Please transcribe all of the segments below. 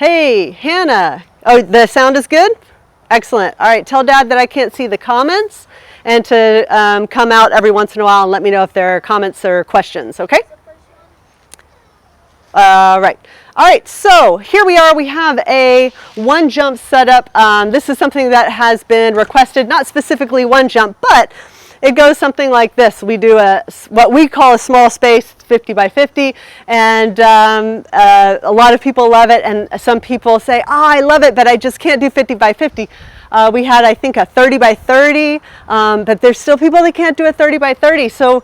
Hey, Hannah. Oh, the sound is good? Excellent. All right, tell Dad that I can't see the comments and to come out every once in a while and let me know if there are comments or questions, okay? Right. All right, so here we are. We have a one jump setup. This is something that has been requested, not specifically one jump, but it goes something like this. We do what we call a small space, 50 by 50, and a lot of people love it, and some people say, oh, I love it, but I just can't do 50 by 50. We had, I think, a 30 by 30, but there's still people that can't do a 30 by 30. So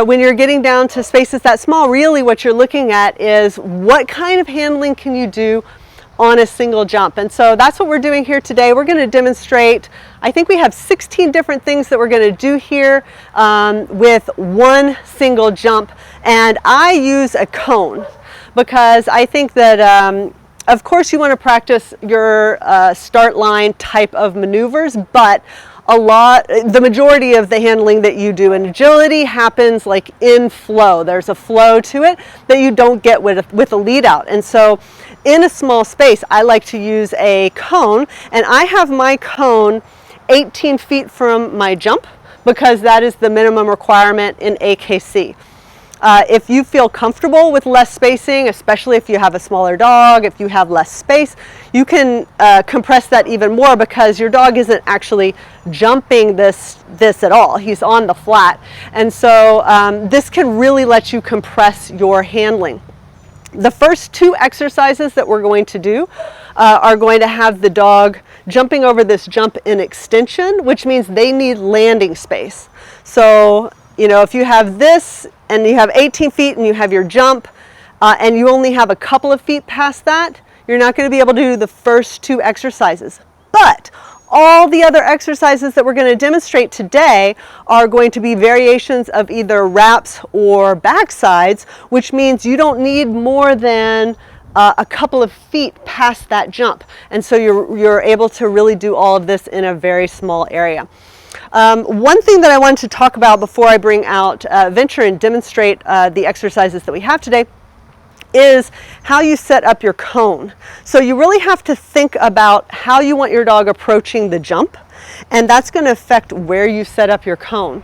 when you're getting down to spaces that small, really what you're looking at is what kind of handling can you do on a single jump. And so that's what we're doing here today. We're going to demonstrate, I think we have 16 different things that we're going to do here with one single jump. And I use a cone because I think that of course you want to practice your start line type of maneuvers, but the majority of the handling that you do in agility happens like in flow. There's a flow to it that you don't get with a lead out. And so in a small space, I like to use a cone, and I have my cone 18 feet from my jump because that is the minimum requirement in AKC. If you feel comfortable with less spacing, especially if you have a smaller dog, if you have less space, you can compress that even more because your dog isn't actually jumping this at all. He's on the flat. And so this can really let you compress your handling. The first two exercises that we're going to do are going to have the dog jumping over this jump in extension, which means they need landing space. So, you know, if you have this and you have 18 feet and you have your jump and you only have a couple of feet past that, you're not going to be able to do the first two exercises. But all the other exercises that we're going to demonstrate today are going to be variations of either wraps or backsides, which means you don't need more than a couple of feet past that jump. And so you're able to really do all of this in a very small area. One thing that I wanted to talk about before I bring out Venture and demonstrate the exercises that we have today is how you set up your cone. So you really have to think about how you want your dog approaching the jump, and that's going to affect where you set up your cone.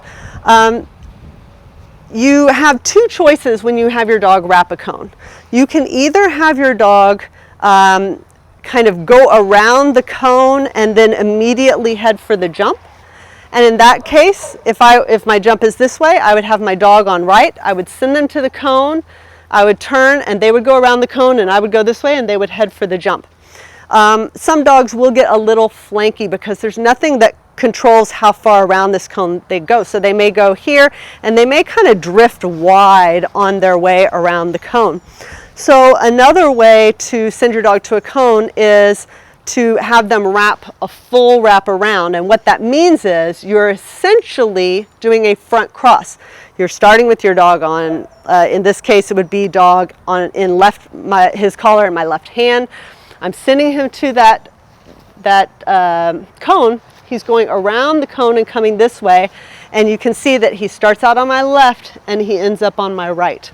You have two choices when you have your dog wrap a cone. You can either have your dog kind of go around the cone and then immediately head for the jump. And in that case, if my jump is this way, I would have my dog on right. I would send them to the cone. I would turn and they would go around the cone and I would go this way and they would head for the jump. Some dogs will get a little flanky because there's nothing that controls how far around this cone they go. So they may go here and they may kind of drift wide on their way around the cone. So another way to send your dog to a cone is to have them wrap a full wrap around. And what that means is you're essentially doing a front cross. You're starting with your dog on, in this case it would be dog on his collar in my left hand. I'm sending him to that cone. He's going around the cone and coming this way, and you can see that he starts out on my left and he ends up on my right.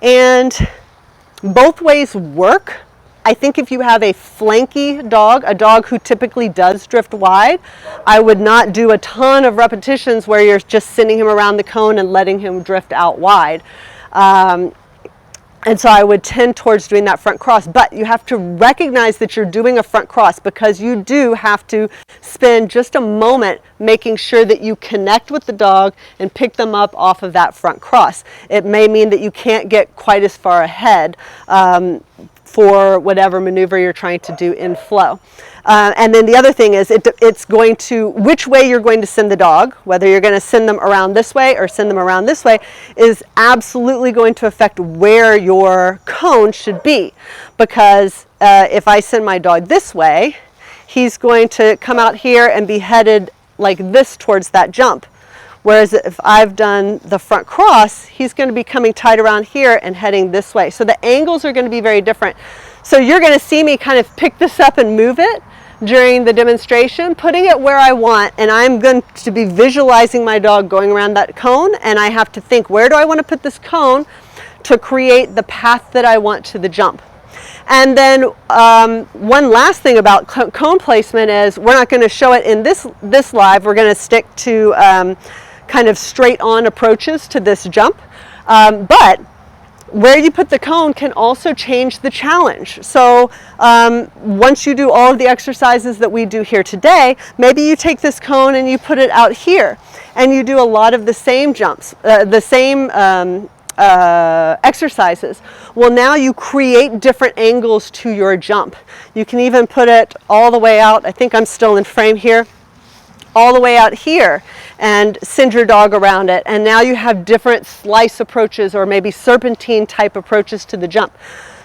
And both ways work. I think if you have a flanky dog, a dog who typically does drift wide, I would not do a ton of repetitions where you're just sending him around the cone and letting him drift out wide. And so I would tend towards doing that front cross, but you have to recognize that you're doing a front cross because you do have to spend just a moment making sure that you connect with the dog and pick them up off of that front cross. It may mean that you can't get quite as far ahead for whatever maneuver you're trying to do in flow. And then the other thing is it's going to, which way you're going to send the dog, whether you're going to send them around this way or send them around this way, is absolutely going to affect where your cone should be. Because if I send my dog this way, he's going to come out here and be headed like this towards that jump. Whereas if I've done the front cross, he's going to be coming tight around here and heading this way. So the angles are going to be very different. So you're going to see me kind of pick this up and move it during the demonstration, putting it where I want, and I'm going to be visualizing my dog going around that cone, and I have to think, where do I want to put this cone to create the path that I want to the jump? And then one last thing about cone placement is we're not going to show it in this live. We're going to stick to kind of straight on approaches to this jump. But where you put the cone can also change the challenge. So once you do all of the exercises that we do here today, maybe you take this cone and you put it out here and you do a lot of the same jumps, the same exercises. Well, now you create different angles to your jump. You can even put it all the way out. I think I'm still in frame here. All the way out here and send your dog around it, and now you have different slice approaches or maybe serpentine type approaches to the jump.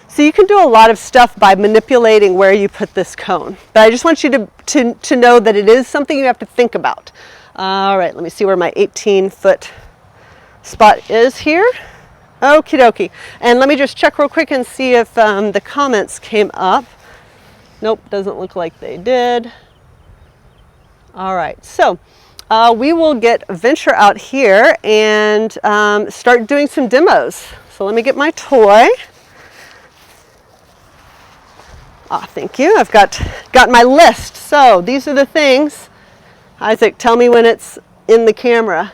So you can do a lot of stuff by manipulating where you put this cone, but I just want you to know that it is something you have to think about. All right, let me see where my 18-foot spot is here. Okie dokie. And let me just check real quick and see if the comments came up. Nope, doesn't look like they did. All right, so we will venture out here and start doing some demos. So let me get my toy. Ah, thank you. I've got my list. So these are the things. Isaac, tell me when it's in the camera.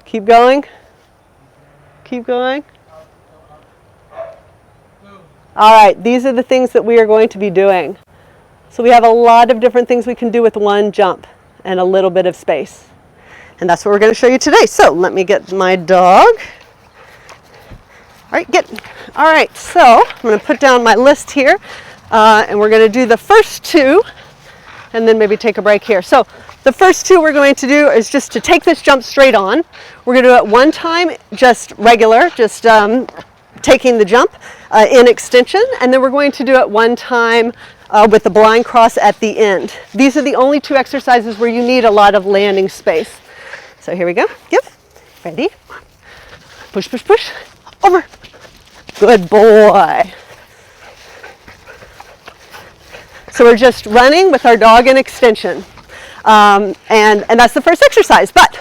Keep going. Keep going. All right, these are the things that we are going to be doing. So we have a lot of different things we can do with one jump and a little bit of space. And that's what we're going to show you today. So let me get my dog. All right, all right, so I'm going to put down my list here and we're going to do the first two and then maybe take a break here. So the first two we're going to do is just to take this jump straight on. We're going to do it one time, just regular, just taking the jump in extension, and then we're going to do it one time with the blind cross at the end. These are the only two exercises where you need a lot of landing space. So here we go. Give. Ready. Push, push, push. Over. Good boy. So we're just running with our dog in extension. And that's the first exercise. But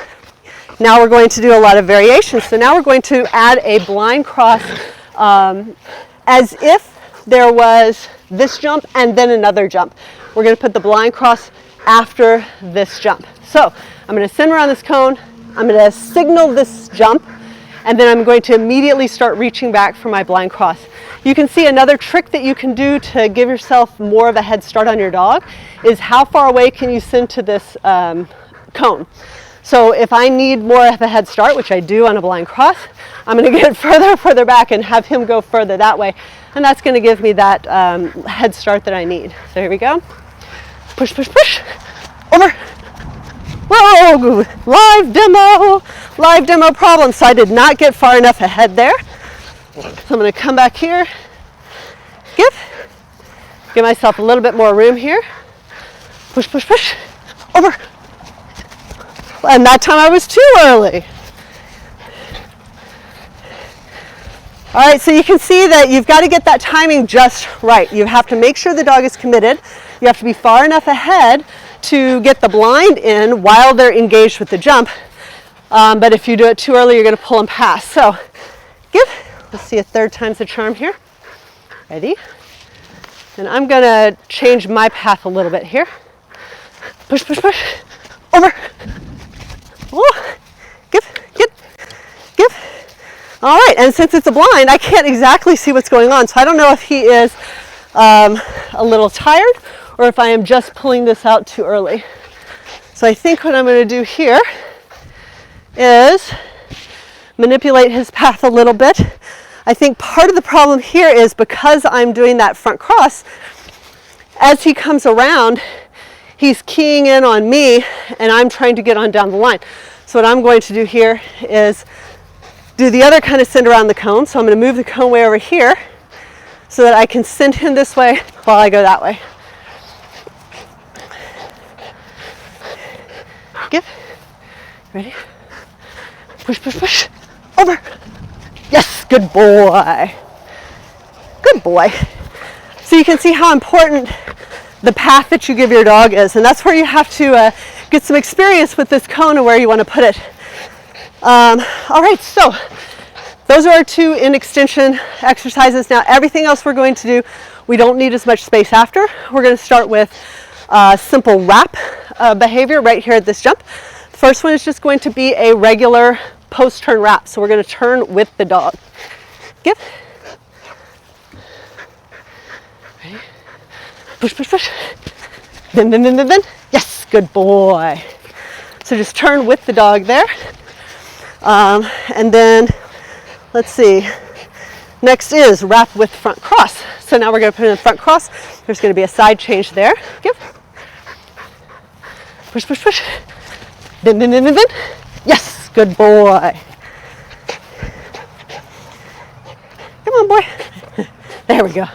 now we're going to do a lot of variations. So now we're going to add a blind cross as if there was this jump and then another jump. We're going to put the blind cross after this jump. So I'm going to send around this cone. I'm going to signal this jump, and then I'm going to immediately start reaching back for my blind cross. You can see another trick that you can do to give yourself more of a head start on your dog is how far away can you send to this cone. So if I need more of a head start, which I do on a blind cross, I'm going to get further back and have him go further that way. And that's going to give me that head start that I need. So here we go. Push, push, push. Over. Whoa, live demo problem. So I did not get far enough ahead there. So I'm going to come back here. Give myself a little bit more room here. Push, push, push. Over. And that time I was too early. All right, so you can see that you've got to get that timing just right. You have to make sure the dog is committed. You have to be far enough ahead to get the blind in while they're engaged with the jump. But if you do it too early, you're going to pull them past. So let's see, a third time's the charm here. Ready? And I'm going to change my path a little bit here. Push, push, push. Over. Oh, give. All right, and since it's a blind, I can't exactly see what's going on. So I don't know if he is a little tired or if I am just pulling this out too early. So I think what I'm going to do here is manipulate his path a little bit. I think part of the problem here is because I'm doing that front cross, as he comes around, he's keying in on me and I'm trying to get on down the line. So what I'm going to do here is do the other kind of send around the cone. So I'm going to move the cone way over here so that I can send him this way while I go that way. Give. Ready? Push, push, push. Over. Yes, good boy. Good boy. So you can see how important the path that you give your dog is, and that's where you have to get some experience with this cone and where you want to put it. All right, so those are our 2 in extension exercises. Now everything else we're going to do, we don't need as much space after. We're going to start with simple wrap behavior right here at this jump. The first one is just going to be a regular post-turn wrap. So we're going to turn with the dog. Give. Ready? Push, push, push. Then, then, then, then, then. Yes, good boy. So just turn with the dog there. And then, let's see. Next is wrap with front cross. So now we're going to put in a front cross. There's going to be a side change there. Give. Push, push, push. Then, then, then, then, then. Yes, good boy. Come on, boy. There we go.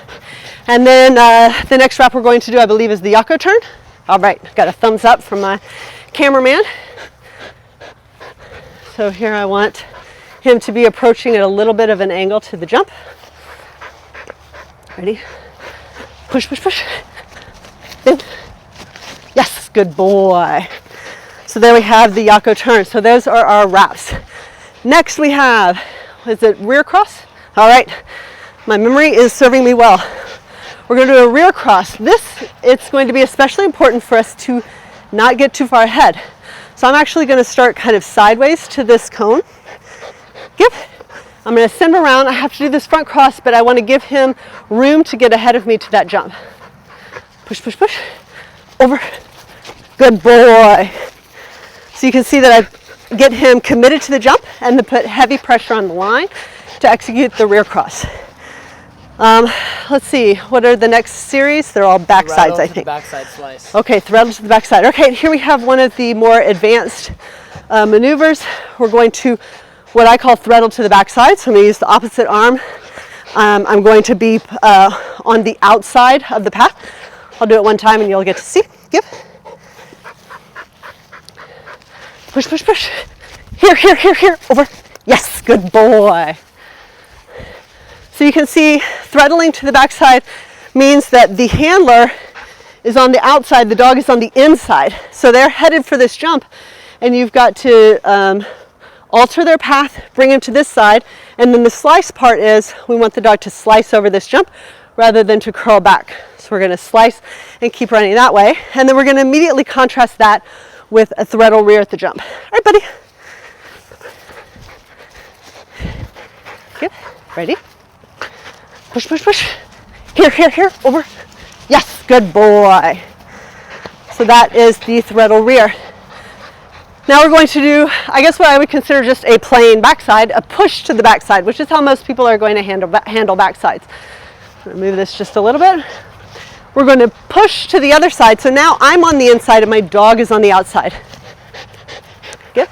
And then the next wrap we're going to do, I believe, is the Yako turn. All right, got a thumbs up from my cameraman. So here I want him to be approaching at a little bit of an angle to the jump. Ready? Push, push, push. Then. Yes, good boy. So there we have the Yako turn. So those are our wraps. Next we have, is it rear cross? All right, my memory is serving me well. We're going to do a rear cross. It's going to be especially important for us to not get too far ahead. So I'm actually going to start kind of sideways to this cone. Give. I'm going to send him around. I have to do this front cross, but I want to give him room to get ahead of me to that jump. Push, push, push. Over. Good boy. So you can see that I get him committed to the jump and to put heavy pressure on the line to execute the rear cross. Let's see, what are the next series? They're all backsides, I think. Backside slice. Okay, throttle to the backside. Okay, here we have one of the more advanced maneuvers. We're going to what I call throttle to the backside. So I'm going to use the opposite arm. I'm going to be on the outside of the path. I'll do it one time and you'll get to see. Give. Push, push, push. Here, here, here, here. Over. Yes, good boy. So you can see throttling to the backside means that the handler is on the outside, the dog is on the inside. So they're headed for this jump and you've got to alter their path, bring them to this side, and then the slice part is we want the dog to slice over this jump rather than to curl back. So we're going to slice and keep running that way, and then we're going to immediately contrast that with a throttle rear at the jump. All right, buddy. Good. Ready? Push, push, push. Here, here, here, over. Yes, good boy. So that is the throttle rear. Now we're going to do, I guess what I would consider just a plain backside, a push to the backside, which is how most people are going to handle backsides. I'm going to move this just a little bit. We're going to push to the other side. So now I'm on the inside and my dog is on the outside. Good.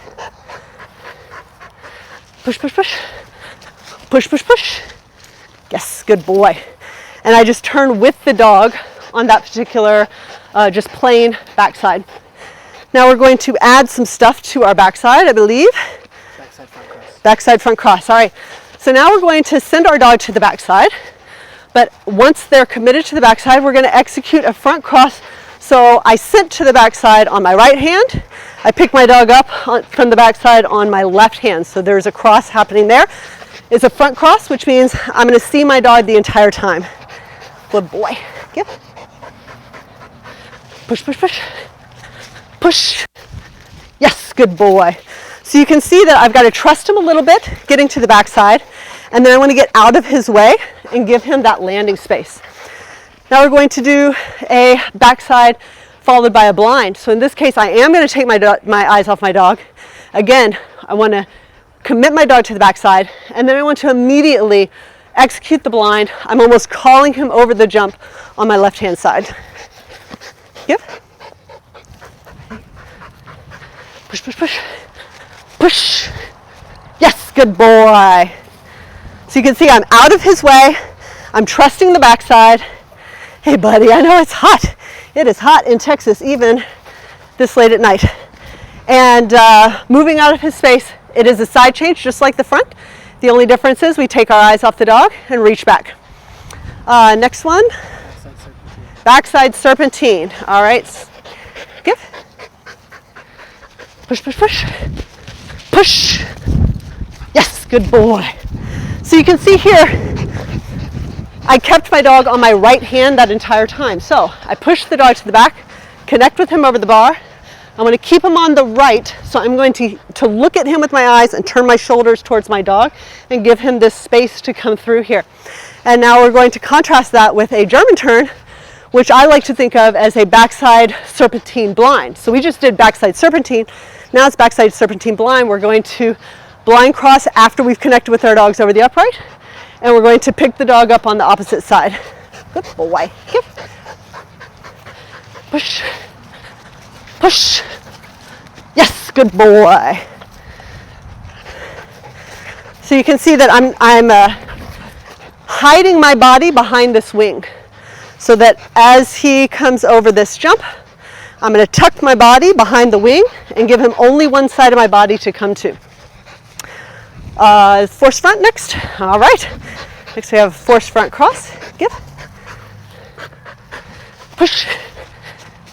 Push, push, push. Push, push, push. Yes, good boy. And I just turn with the dog on that particular just plain backside. Now we're going to add some stuff to our backside, I believe. Backside front cross. Backside front cross, all right. So now we're going to send our dog to the backside, but once they're committed to the backside, we're going to execute a front cross. So I sit to the backside on my right hand. I pick my dog up from the backside on my left hand. So there's a cross happening there. It's a front cross, which means I'm going to see my dog the entire time. Good boy. Give. Push, push, push. Push. Yes, good boy. So you can see that I've got to trust him a little bit, getting to the backside, and then I want to get out of his way and give him that landing space. Now we're going to do a backside followed by a blind. So in this case, I am going to take my eyes off my dog. Again, I want to commit my dog to the backside, and then I want to immediately execute the blind. I'm almost calling him over the jump on my left-hand side. Give. Push, push, push. Push. Yes, good boy. So you can see I'm out of his way. I'm trusting the backside. Hey, buddy, I know it's hot. It is hot in Texas, even this late at night. And moving out of his space, it is a side change, just like the front. The only difference is we take our eyes off the dog and reach back. Next one. Backside serpentine. All right. Give. Push, push, push. Push. Yes, good boy. So you can see here, I kept my dog on my right hand that entire time. So I push the dog to the back, connect with him over the bar. I'm going to keep him on the right, so I'm going to look at him with my eyes and turn my shoulders towards my dog and give him this space to come through here. And now we're going to contrast that with a German turn, which I like to think of as a backside serpentine blind. So we just did backside serpentine. Now it's backside serpentine blind. We're going to blind cross after we've connected with our dogs over the upright, and we're going to pick the dog up on the opposite side. Good boy. Yep. Push. Push. Yes, good boy. So you can see that I'm hiding my body behind this wing, so that as he comes over this jump, I'm going to tuck my body behind the wing and give him only one side of my body to come to. Force front next. All right. Next we have force front cross. Give. Push.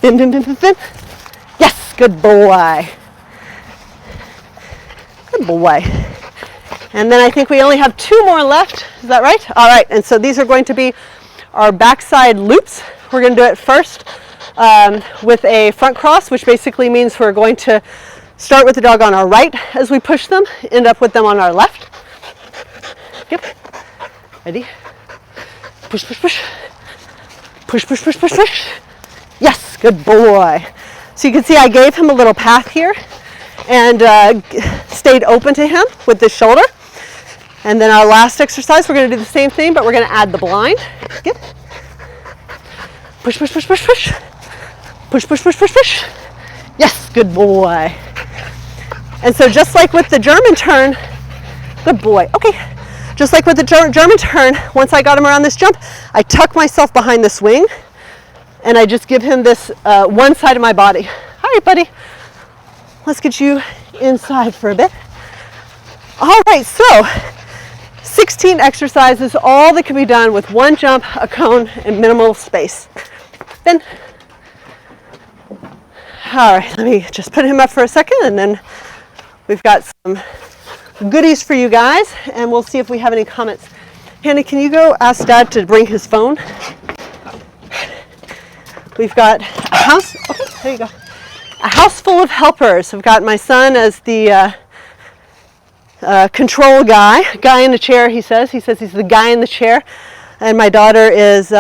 Bim, bim, bim, bim, bim. Yes, good boy. Good boy. And then I think we only have 2 more left. Is that right? All right. And so these are going to be our backside loops. We're going to do it first with a front cross, which basically means we're going to start with the dog on our right as we push them, end up with them on our left. Yep. Ready? Push, push, push. Push, push, push, push, push. Yes, good boy. So you can see I gave him a little path here and stayed open to him with the shoulder. And then our last exercise, we're going to do the same thing, but we're going to add the blind. Yep. Push, push, push, push, push. Push, push, push, push, push. Yes, good boy. And so just like with the German turn, good boy. Okay. Just like with the German turn, once I got him around this jump, I tuck myself behind this wing and I just give him this one side of my body. All right, buddy. Let's get you inside for a bit. All right, so 16 exercises, all that can be done with one jump, a cone, and minimal space. Then, all right, let me just put him up for a second, and then we've got some goodies for you guys, and we'll see if we have any comments. Hannah, can you go ask Dad to bring his phone? We've got a house, okay, there you go. A house full of helpers. I've got my son as the control guy in the chair, he says. He says he's the guy in the chair. And my daughter is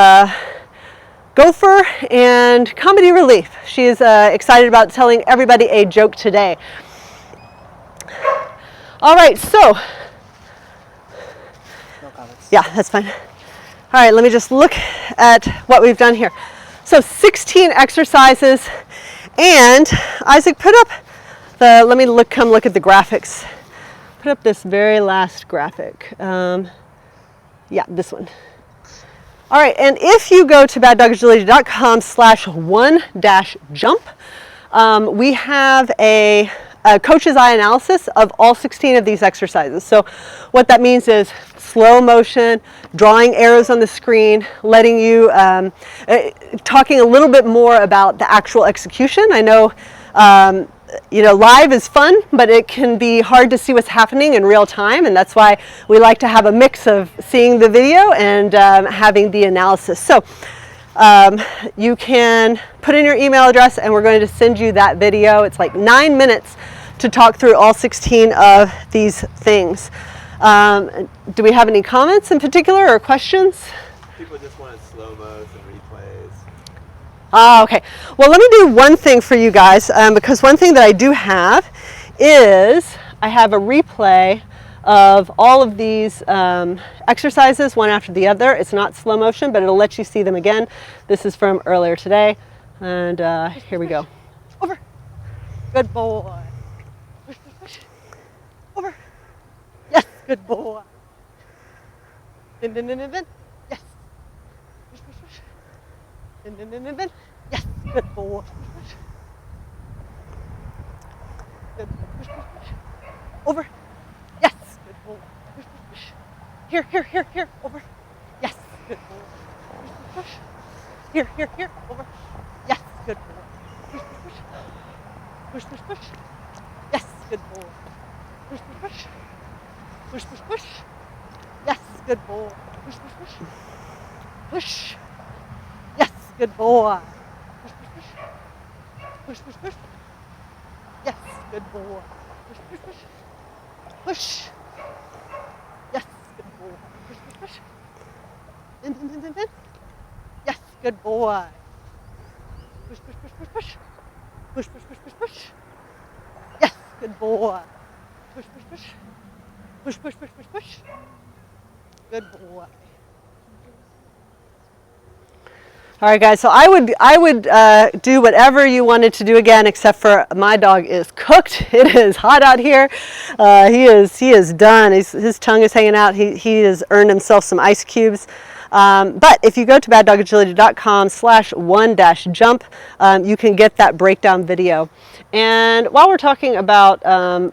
gopher and comedy relief. She is excited about telling everybody a joke today. All right, so. No comments. Yeah, that's fine. All right, let me just look at what we've done here. So 16 exercises, and Isaac, put up come look at the graphics. Put up this very last graphic. Yeah, this one. All right, and if you go to baddogagility.com/1-jump, we have a coach's eye analysis of all 16 of these exercises. So what that means is slow motion, drawing arrows on the screen, letting you, talking a little bit more about the actual execution. I know, live is fun, but it can be hard to see what's happening in real time, and that's why we like to have a mix of seeing the video and having the analysis. So you can put in your email address and we're going to send you that video. It's like 9 minutes to talk through all 16 of these things. Do we have any comments in particular or questions? People just wanted slow-mos and replays. Okay. Well, let me do one thing for you guys, because one thing that I do have is I have a replay of all of these exercises, one after the other. It's not slow motion, but it'll let you see them again. This is from earlier today. And here we go. Over. Good boy. Push, push, push. Over. Yes, good boy. Bin, bin, bin, bin, bin. Yes. Push, push, push. Bin, bin, bin, bin, bin. Yes, good boy. Push, push. Good. Push, push, push. Over. Yes, good boy. Push, push, push. Here, here, here, here. Over. Yes, good boy. Push, push, push. Here, here, here. Over. Yes, good boy. Push, push, push. Push, push, push. Yes, good boy. Push, push, push. Push, push, push. good boy. Push, push, push. Push. Yes, good boy. Push, push, push. Push, push, push. Yes, good boy. Push, push, push. Push. Yes, good boy. Push, push, push. In, in, in, in, in. Yes, good boy. Push, push, push, push, push. Push, push, push, push, push. Yes, good boy. Push, push, push. Push, push, push, push, push. Good boy. All right, guys. So I would do whatever you wanted to do again, except for my dog is cooked. It is hot out here. He is done. His tongue is hanging out. He has earned himself some ice cubes. But if you go to baddogagility.com/1-jump, you can get that breakdown video. And while we're talking about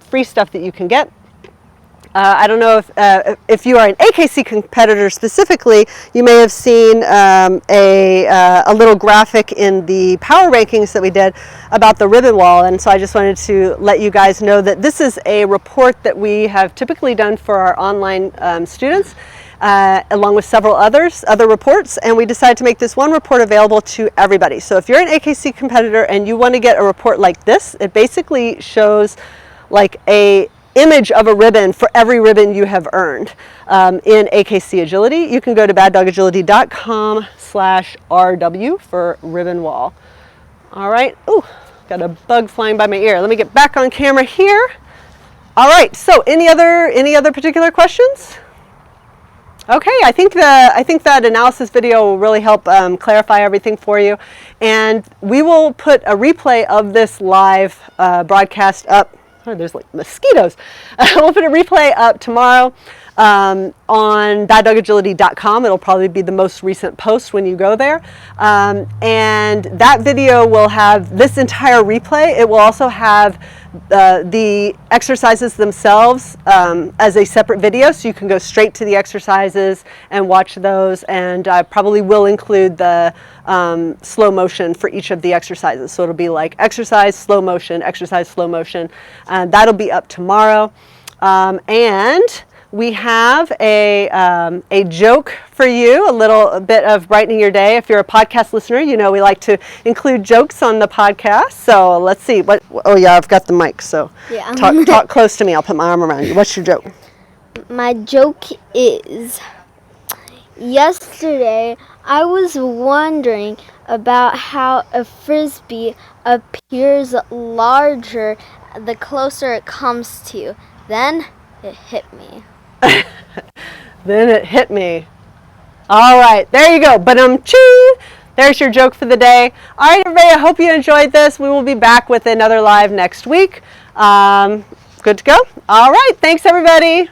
free stuff that you can get, I don't know if you are an AKC competitor specifically, you may have seen a little graphic in the power rankings that we did about the ribbon wall. And so I just wanted to let you guys know that this is a report that we have typically done for our online students, along with several other reports. And we decided to make this one report available to everybody. So if you're an AKC competitor and you want to get a report like this, it basically shows like a image of a ribbon for every ribbon you have earned in AKC Agility. You can go to baddogagility.com/RW for ribbon wall. All right. Ooh, got a bug flying by my ear. Let me get back on camera here. All right. So any other particular questions? Okay, I think that analysis video will really help clarify everything for you, and we will put a replay of this live broadcast up. Oh, there's like mosquitoes. We'll put a replay up tomorrow on baddogagility.com. It'll probably be the most recent post when you go there. And that video will have this entire replay. It will also have the exercises themselves as a separate video, so you can go straight to the exercises and watch those, and I probably will include the slow motion for each of the exercises. So it'll be like exercise, slow motion, and that'll be up tomorrow. And we have a joke for you, a little bit of brightening your day. If you're a podcast listener, you know we like to include jokes on the podcast. So let's see. Oh yeah, I've got the mic, so Yeah. talk close to me. I'll put my arm around you. What's your joke? My joke is, yesterday I was wondering about how a frisbee appears larger the closer it comes to you. Then it hit me. Then it hit me. All right, there you go. Ching! There's your joke for the day. All right, everybody, I hope you enjoyed this. We will be back with another live next week. Good to go? All right, thanks, everybody.